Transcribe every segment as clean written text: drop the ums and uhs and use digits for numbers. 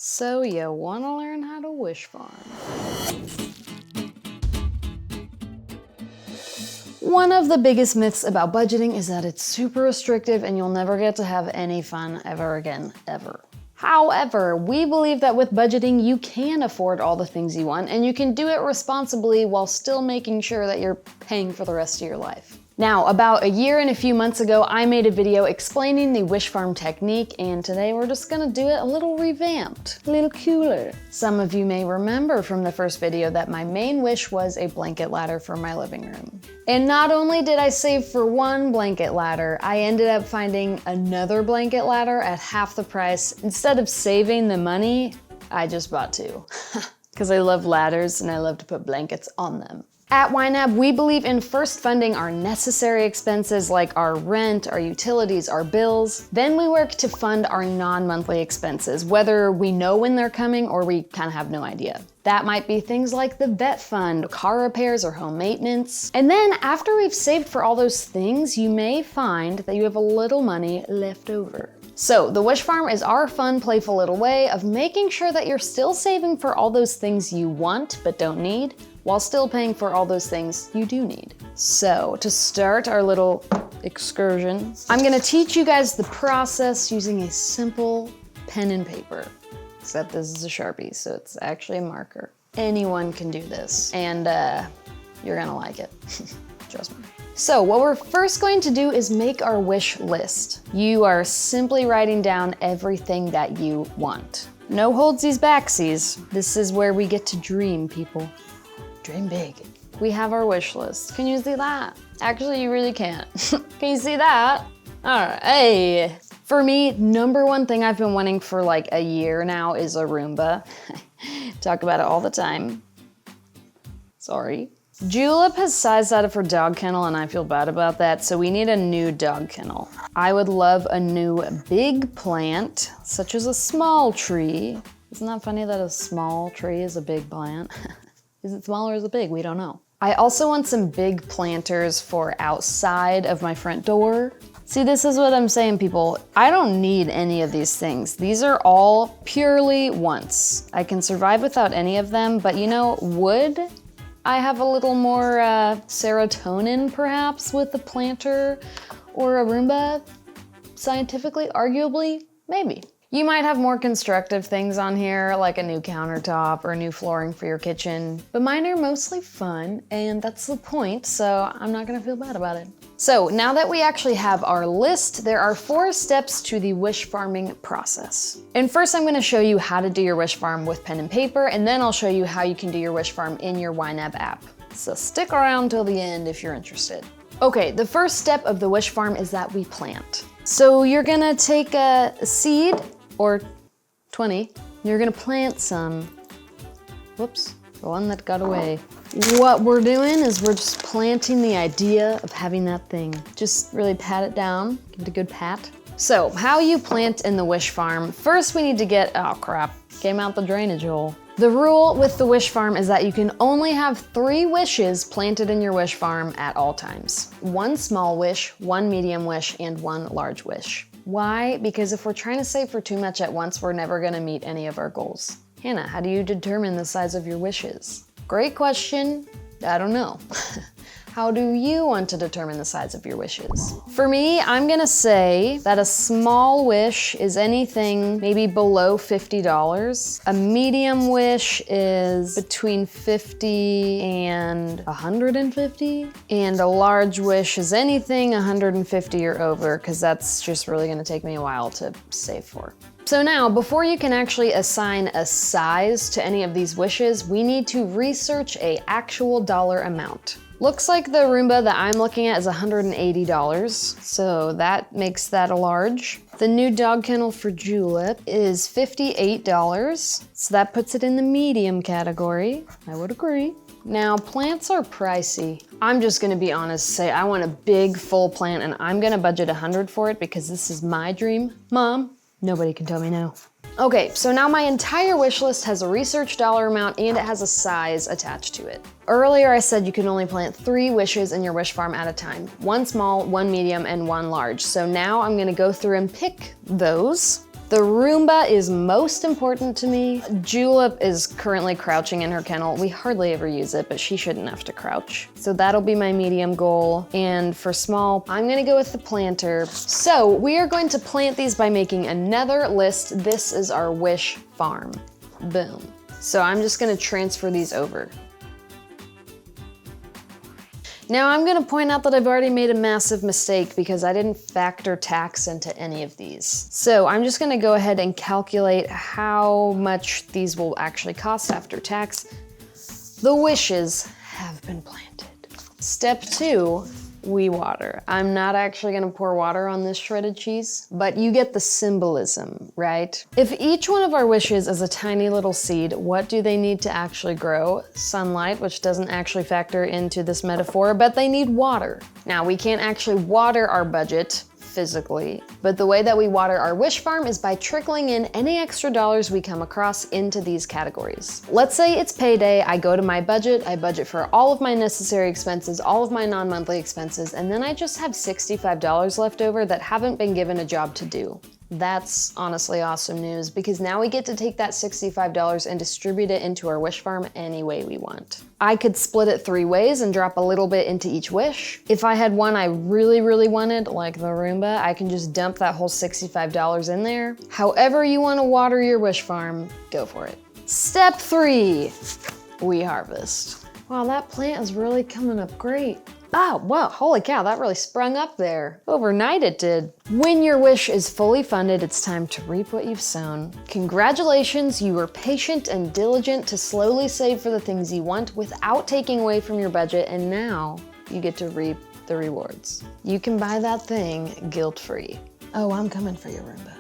So you wanna learn how to wish farm. One of the biggest myths about budgeting is that it's super restrictive and you'll never get to have any fun ever again, ever. However, we believe that with budgeting, you can afford all the things you want and you can do it responsibly while still making sure that you're paying for the rest of your life. Now, about a year and a few months ago, I made a video explaining the wish farm technique, and today we're just gonna do it a little revamped, a little cooler. Some of you may remember from the first video that my main wish was a blanket ladder for my living room. And not only did I save for one blanket ladder, I ended up finding another blanket ladder at half the price. Instead of saving the money, I just bought two. Because I love ladders and I love to put blankets on them. At YNAB, we believe in first funding our necessary expenses like our rent, our utilities, our bills. Then we work to fund our non-monthly expenses, whether we know when they're coming or we kind of have no idea. That might be things like the vet fund, car repairs, or home maintenance. And then after we've saved for all those things, you may find that you have a little money left over. So the wish farm is our fun, playful little way of making sure that you're still saving for all those things you want but don't need, while still paying for all those things you do need. So to start our little excursion, I'm gonna teach you guys the process using a simple pen and paper. Except this is a Sharpie, so it's actually a marker. Anyone can do this, and you're gonna like it, trust me. So what we're first going to do is make our wish list. You are simply writing down everything that you want. No holdsies backsies. This is where we get to dream, people. Dream big. We have our wish list. Can you see that? Actually, you really can't. Can you see that? All right, hey. For me, number one thing I've been wanting for like a year now is a Roomba. Talk about it all the time. Sorry. Julep has sized out of her dog kennel and I feel bad about that, so we need a new dog kennel. I would love a new big plant, such as a small tree. Isn't that funny that a small tree is a big plant? Is it small or is it big? We don't know. I also want some big planters for outside of my front door. See, this is what I'm saying, people. I don't need any of these things. These are all purely wants. I can survive without any of them, but you know, would I have a little more serotonin perhaps with a planter or a Roomba? Scientifically, arguably, maybe. You might have more constructive things on here, like a new countertop or new flooring for your kitchen, but mine are mostly fun, and that's the point, so I'm not gonna feel bad about it. So now that we actually have our list, there are 4 steps to the wish farming process. And first I'm gonna show you how to do your wish farm with pen and paper, and then I'll show you how you can do your wish farm in your YNAB app. So stick around till the end if you're interested. Okay, the first step of the wish farm is that we plant. So you're gonna take a seed, or 20, you're gonna plant some. Whoops, the one that got away. What we're doing is we're just planting the idea of having that thing. Just really pat it down, give it a good pat. So how you plant in the wish farm, first we need to get, oh crap, came out the drainage hole. The rule with the wish farm is that you can only have 3 wishes planted in your wish farm at all times. 1 small wish, 1 medium wish, and 1 large wish. Why? Because if we're trying to save for too much at once, we're never gonna meet any of our goals. Hannah, how do you determine the size of your wishes? Great question. I don't know. How do you want to determine the size of your wishes? For me, I'm gonna say that a small wish is anything maybe below $50. A medium wish is between 50 and 150. And a large wish is anything 150 or over, because that's just really gonna take me a while to save for. So now, before you can actually assign a size to any of these wishes, we need to research an actual dollar amount. Looks like the Roomba that I'm looking at is $180, so that makes that a large. The new dog kennel for Julep is $58, so that puts it in the medium category. I would agree. Now, plants are pricey. I'm just gonna be honest, say I want a big full plant and I'm gonna budget $100 for it because this is my dream. Mom, nobody can tell me no. Okay, so now my entire wish list has a research dollar amount and it has a size attached to it. Earlier I said you can only plant 3 wishes in your wish farm at a time. 1 small, 1 medium, and 1 large. So now I'm gonna go through and pick those. The Roomba is most important to me. Julep is currently crouching in her kennel. We hardly ever use it, but she shouldn't have to crouch. So that'll be my medium goal. And for small, I'm gonna go with the planter. So we are going to plant these by making another list. This is our wish farm. Boom. So I'm just gonna transfer these over. Now I'm gonna point out that I've already made a massive mistake because I didn't factor tax into any of these. So I'm just gonna go ahead and calculate how much these will actually cost after tax. The wishes have been planted. Step 2, we water. I'm not actually gonna pour water on this shredded cheese, but you get the symbolism, right? If each one of our wishes is a tiny little seed, what do they need to actually grow? Sunlight, which doesn't actually factor into this metaphor, but they need water. Now, we can't actually water our budget physically, but the way that we water our wish farm is by trickling in any extra dollars we come across into these categories. Let's say it's payday, I go to my budget, I budget for all of my necessary expenses, all of my non-monthly expenses, and then I just have $65 left over that haven't been given a job to do. That's honestly awesome news because now we get to take that $65 and distribute it into our wish farm any way we want. I could split it 3 ways and drop a little bit into each wish. If I had one I really wanted, like the Roomba, I can just dump that whole $65 in there. However you want to water your wish farm, go for it. Step 3, we harvest. Wow, that plant is really coming up great. Oh, wow, holy cow, that really sprung up there. Overnight it did. When your wish is fully funded, it's time to reap what you've sown. Congratulations, you were patient and diligent to slowly save for the things you want without taking away from your budget, and now you get to reap the rewards. You can buy that thing guilt-free. Oh, I'm coming for your Roomba.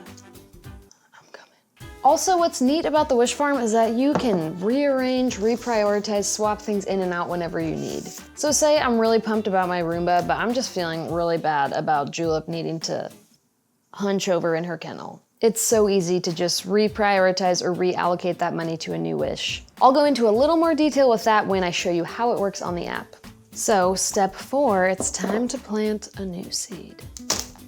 Also, what's neat about the wish farm is that you can rearrange, reprioritize, swap things in and out whenever you need. So say I'm really pumped about my Roomba, but I'm just feeling really bad about Julep needing to hunch over in her kennel. It's so easy to just reprioritize or reallocate that money to a new wish. I'll go into a little more detail with that when I show you how it works on the app. So step 4, it's time to plant a new seed.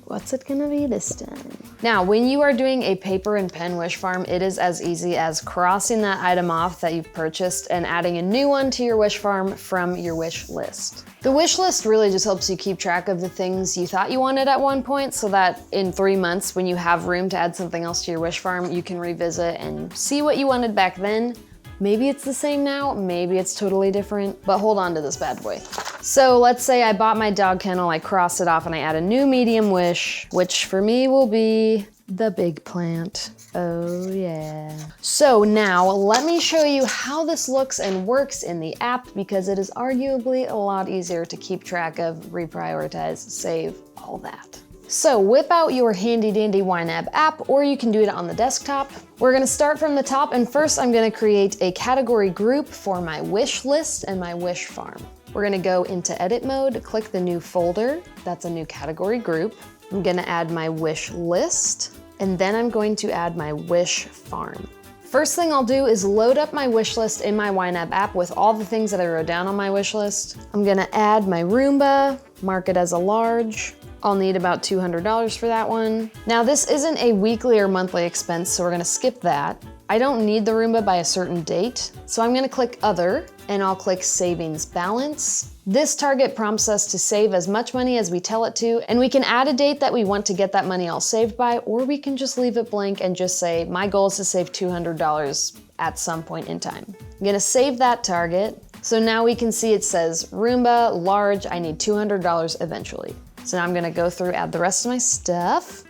What's it gonna be this time? Now, when you are doing a paper and pen wish farm, it is as easy as crossing that item off that you've purchased and adding a new one to your wish farm from your wish list. The wish list really just helps you keep track of the things you thought you wanted at one point so that in 3 months, when you have room to add something else to your wish farm, you can revisit and see what you wanted back then. Maybe it's the same now, maybe it's totally different, but hold on to this bad boy. So let's say I bought my dog kennel, I cross it off and I add a new medium wish, which for me will be the big plant. Oh yeah. So now let me show you how this looks and works in the app because it is arguably a lot easier to keep track of, reprioritize, save, all that. So whip out your handy dandy YNAB app, or you can do it on the desktop. We're gonna start from the top, and first I'm gonna create a category group for my wish list and my wish farm. We're gonna go into edit mode, click the new folder, that's a new category group. I'm gonna add my wish list, and then I'm going to add my wish farm. First thing I'll do is load up my wish list in my YNAB app with all the things that I wrote down on my wish list. I'm gonna add my Roomba, mark it as a large. I'll need about $200 for that one. Now this isn't a weekly or monthly expense, so we're gonna skip that. I don't need the Roomba by a certain date, so I'm gonna click Other, and I'll click Savings Balance. This target prompts us to save as much money as we tell it to, and we can add a date that we want to get that money all saved by, or we can just leave it blank and just say, my goal is to save $200 at some point in time. I'm gonna save that target. So now we can see it says Roomba, large, I need $200 eventually. So now I'm gonna go through, add the rest of my stuff.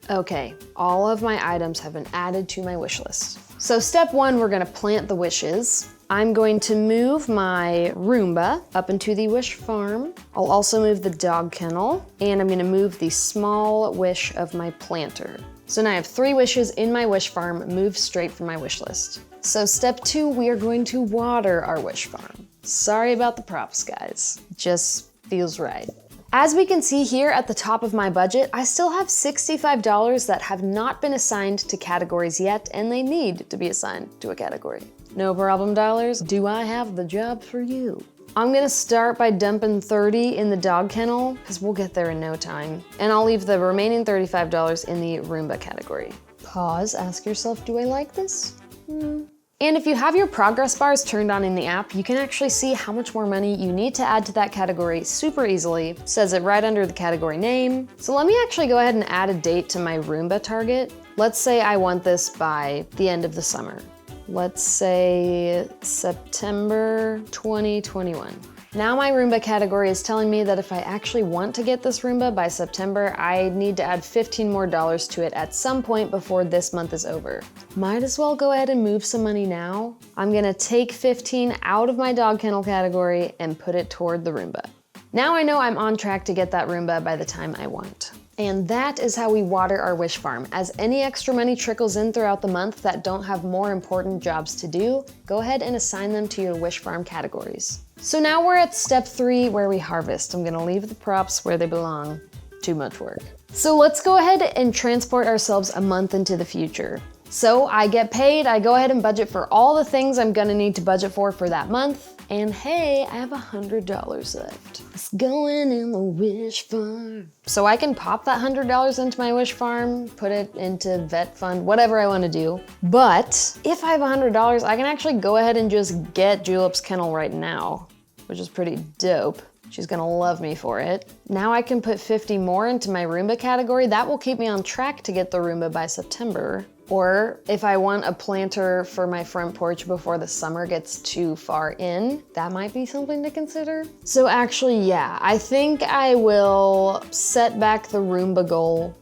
Okay, all of my items have been added to my wish list. So step 1, we're gonna plant the wishes. I'm going to move my Roomba up into the wish farm. I'll also move the dog kennel, and I'm gonna move the small wish of my planter. So now I have 3 wishes in my wish farm, moved straight from my wish list. So step 2, we are going to water our wish farm. Sorry about the props, guys. Just feels right. As we can see here at the top of my budget, I still have $65 that have not been assigned to categories yet, and they need to be assigned to a category. No problem, dollars. Do I have the job for you? I'm gonna start by dumping 30 in the dog kennel, because we'll get there in no time. And I'll leave the remaining $35 in the Roomba category. Pause, ask yourself, do I like this? And if you have your progress bars turned on in the app, you can actually see how much more money you need to add to that category super easily. It says it right under the category name. So let me actually go ahead and add a date to my Roomba target. Let's say I want this by the end of the summer. Let's say September 2021. Now my Roomba category is telling me that if I actually want to get this Roomba by September, I need to add $15 more to it at some point before this month is over. Might as well go ahead and move some money now. I'm gonna take 15 out of my dog kennel category and put it toward the Roomba. Now I know I'm on track to get that Roomba by the time I want. And that is how we water our wish farm. As any extra money trickles in throughout the month that don't have more important jobs to do, go ahead and assign them to your wish farm categories. So now we're at step 3 where we harvest. I'm gonna leave the props where they belong. Too much work. So let's go ahead and transport ourselves a month into the future. So I get paid, I go ahead and budget for all the things I'm gonna need to budget for that month. And hey, I have $100 left. It's going in the wish farm. So I can pop that $100 into my wish farm, put it into vet fund, whatever I wanna do. But if I have $100, I can actually go ahead and just get Julep's kennel right now, which is pretty dope. She's gonna love me for it. Now I can put 50 more into my Roomba category. That will keep me on track to get the Roomba by September. Or if I want a planter for my front porch before the summer gets too far in, that might be something to consider. So actually, yeah, I think I will set back the Roomba goal.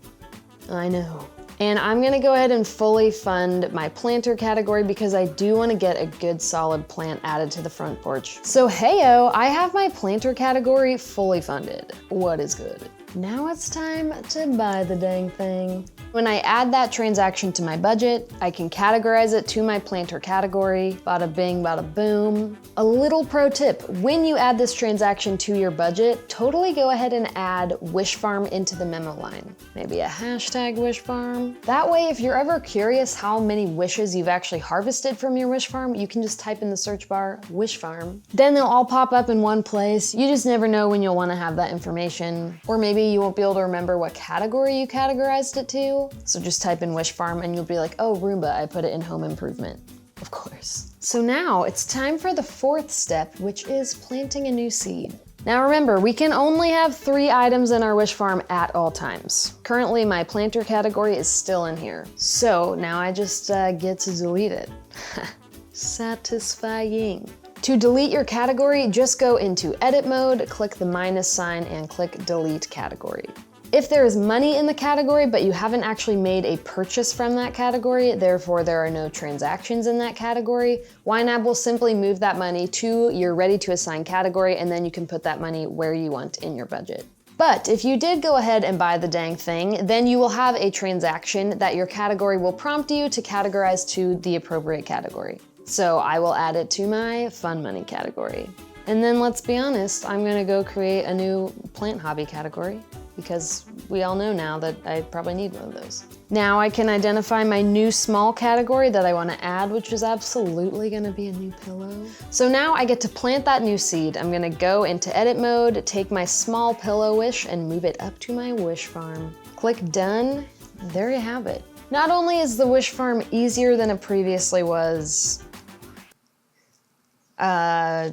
I know. And I'm gonna go ahead and fully fund my planter category because I do wanna get a good solid plant added to the front porch. So heyo, I have my planter category fully funded. What is good? Now it's time to buy the dang thing. When I add that transaction to my budget, I can categorize it to my planter category. Bada bing, bada boom. A little pro tip, when you add this transaction to your budget, totally go ahead and add wish farm into the memo line. Maybe a hashtag wish farm. That way, if you're ever curious how many wishes you've actually harvested from your wish farm, you can just type in the search bar, wish farm. Then they'll all pop up in one place. You just never know when you'll wanna have that information. Or maybe you won't be able to remember what category you categorized it to. So just type in wish farm and you'll be like, oh, Roomba, I put it in home improvement. Of course. So now it's time for the 4th step, which is planting a new seed. Now remember, we can only have 3 items in our wish farm at all times. Currently, my planter category is still in here. So now I just get to delete it. Satisfying. To delete your category, just go into edit mode, click the minus sign, and click delete category. If there is money in the category, but you haven't actually made a purchase from that category, therefore there are no transactions in that category, YNAB will simply move that money to your ready to assign category, and then you can put that money where you want in your budget. But if you did go ahead and buy the dang thing, then you will have a transaction that your category will prompt you to categorize to the appropriate category. So I will add it to my fun money category. And then let's be honest, I'm gonna go create a new plant hobby category because we all know now that I probably need one of those. Now I can identify my new small category that I wanna add, which is absolutely gonna be a new pillow. So now I get to plant that new seed. I'm gonna go into edit mode, take my small pillow wish and move it up to my wish farm. Click done, and there you have it. Not only is the wish farm easier than it previously was, I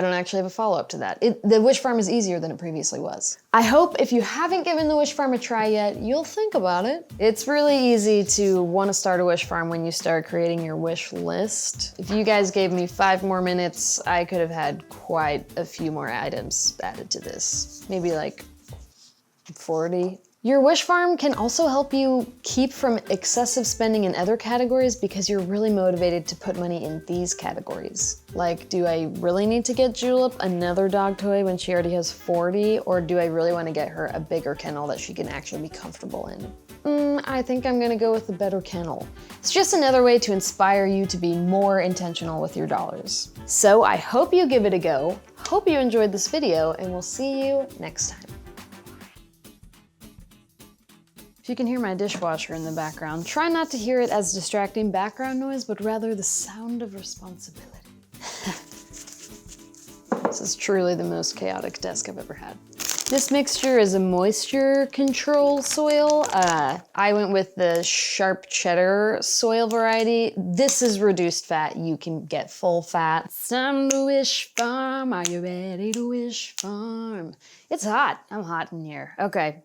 don't actually have a follow-up to that. The wish farm is easier than it previously was. I hope if you haven't given the wish farm a try yet, you'll think about it. It's really easy to want to start a wish farm when you start creating your wish list. If you guys gave me 5 more minutes, I could have had quite a few more items added to this. Maybe like 40. Your wish farm can also help you keep from excessive spending in other categories because you're really motivated to put money in these categories. Like, do I really need to get Julep another dog toy when she already has 40? Or do I really want to get her a bigger kennel that she can actually be comfortable in? I think I'm gonna go with the better kennel. It's just another way to inspire you to be more intentional with your dollars. So I hope you give it a go. Hope you enjoyed this video, and we'll see you next time. If you can hear my dishwasher in the background, try not to hear it as distracting background noise, but rather the sound of responsibility. This is truly the most chaotic desk I've ever had. This mixture is a moisture control soil. I went with the sharp cheddar soil variety. This is reduced fat. You can get full fat. It's time to wish farm. Are you ready to wish farm? It's hot. I'm hot in here. Okay.